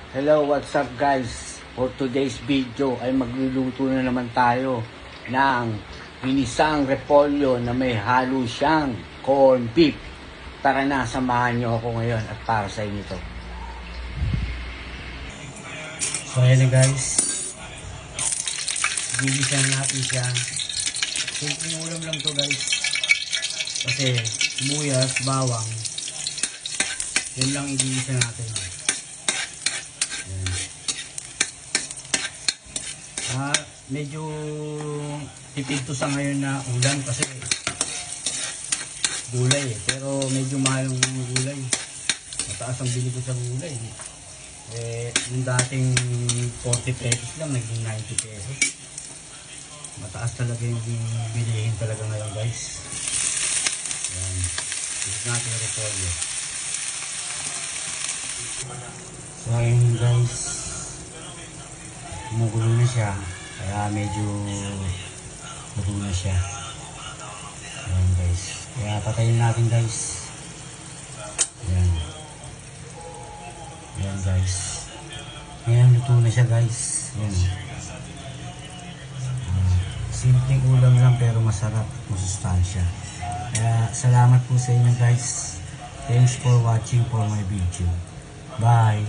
Hello, what's up guys? For today's video ay magluluto na naman tayo ng ginisang repolyo na may halo siyang corned beef. Tara na, samahan nyo ako ngayon at para sa inyo to. So ayan na guys, ginisan natin siya. Simpleng ulam lang to guys, kasi sibuyas, bawang, yun lang igigisa natin. Medyo tipid to sa ngayon na ulam kasi gulay pero medyo mahal ang gulay. Mataas ang bili ko sa gulay. Yung dating 40 pesos lang, naging 90 pesos. Mataas talaga yung bilihin talaga ngayon guys. Ayan. Tignan natin yung repolyo. So ayun guys, kumukulo na siya. Kaya medyo luto na siya. Ayan guys. Kaya patayin natin guys. Ayan. Ayan guys. Ayan, luto na siya guys. Ayan. Simpleng ulam lang pero masarap at masustansya. Kaya salamat po sa inyo guys. Thanks for watching for my video. Bye.